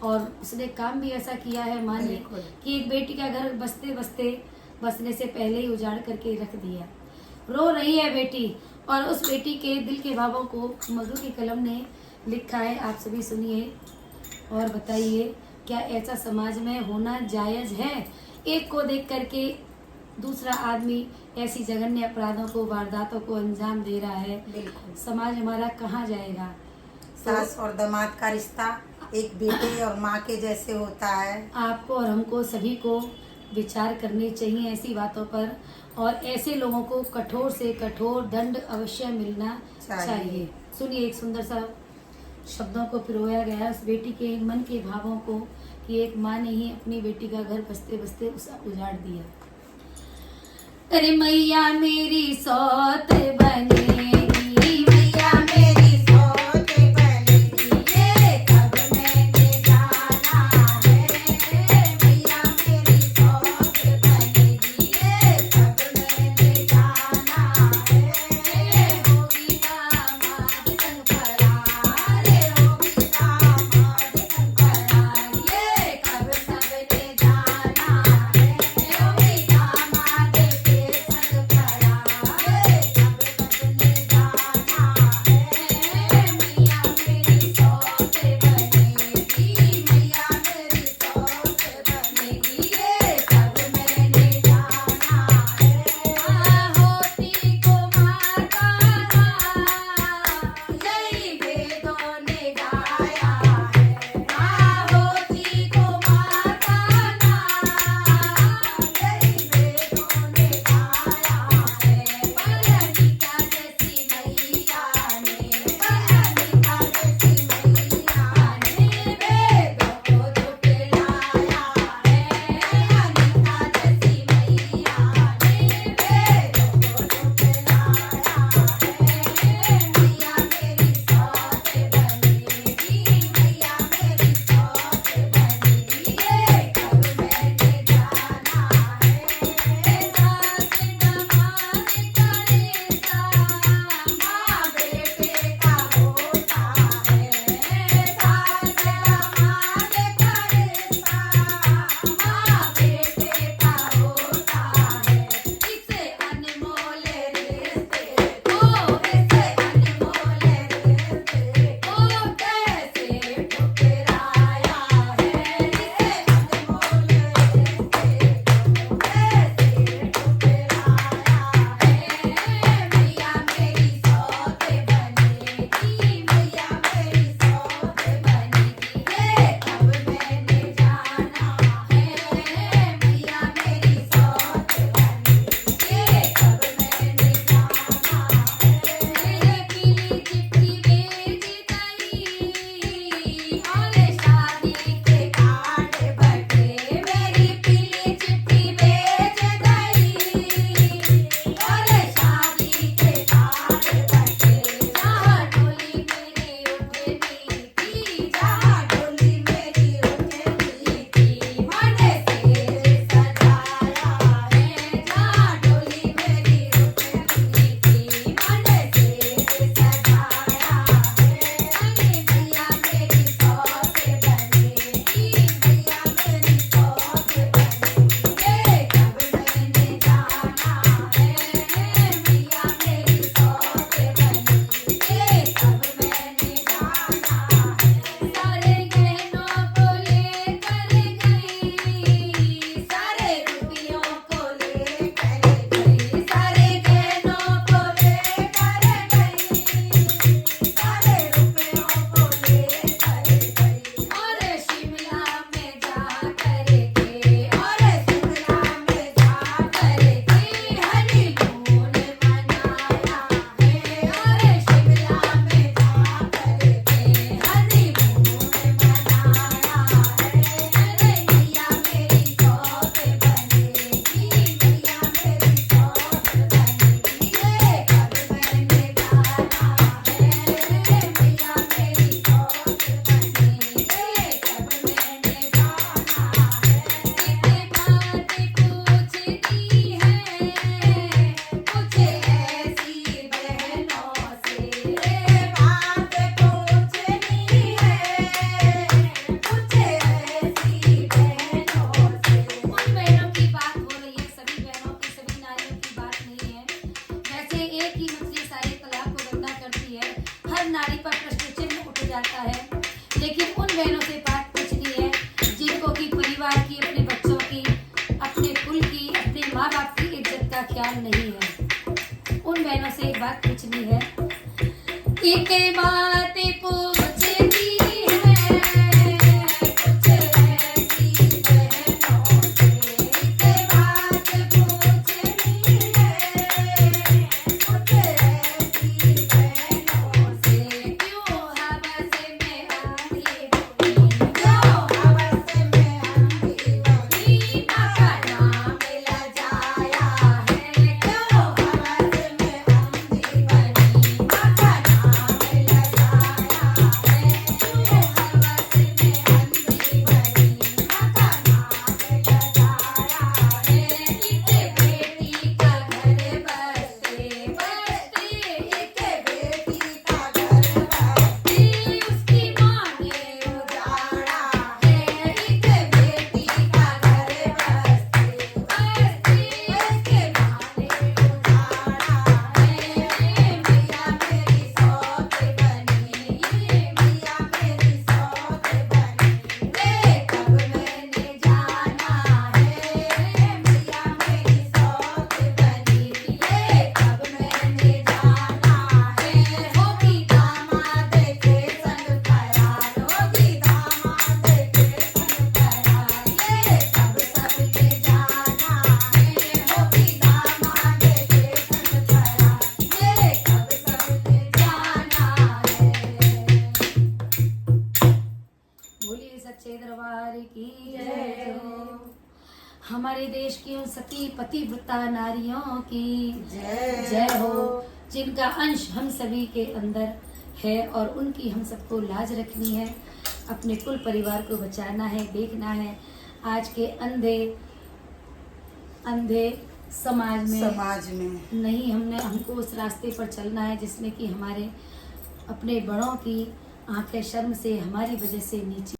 और उसने काम भी ऐसा किया है माँ ने बिल्कुल। कि एक बेटी का घर बसने से पहले ही उजाड़ करके रख दिया। रो रही है बेटी और उस बेटी के दिल के भावों को मधु की कलम ने लिखा है। आप सभी सुनिए और बताइए, क्या ऐसा समाज में होना जायज है? एक को देख करके दूसरा आदमी ऐसी जघन्य अपराधों को, वारदातों को अंजाम दे रहा है। बिल्कुल। समाज हमारा कहाँ जाएगा? सास और दामाद का रिश्ता एक बेटे और माँ के जैसे होता है। आपको और हमको सभी को विचार करने चाहिए ऐसी बातों पर, और ऐसे लोगों को कठोर से कठोर दंड अवश्य मिलना चाहिए। सुनिए, एक सुंदर सा शब्दों को पिरोया गया है उस बेटी के मन के भावों को कि एक माँ ने ही अपनी बेटी का घर बसते बसते उसे उजाड़ दिया। अरे मैया मेरी सौत बनेगी, मैया मेरी सौत बनेगी, ये कब मैंने जाना है। मैया मेरी सौत बनेगी, ये कब मैंने जाना है। होगी दामाद संग फरार, होगी दामाद संग फरार, ये कब सबने जाना है। होगी दामाद के संग फरार, कब सबने जाना बहनों से बात पूछनी है जिनको की परिवार की, अपने बच्चों की, अपने कुल की, अपने माँ बाप की इज्जत का ख्याल नहीं है। उन बहनों से एक बात पूछनी है। एक बात पूछनी सच्चे दरबार की जय हो। हमारे देश की उन सती पतिव्रता नारियों की जय हो जिनका अंश हम सभी के अंदर है और उनकी हम सबको लाज रखनी है, अपने कुल परिवार को बचाना है, देखना है। आज के अंधे समाज में नहीं, हमको उस रास्ते पर चलना है जिसमें कि हमारे अपने बड़ों की आंखें शर्म से हमारी वजह से नीचे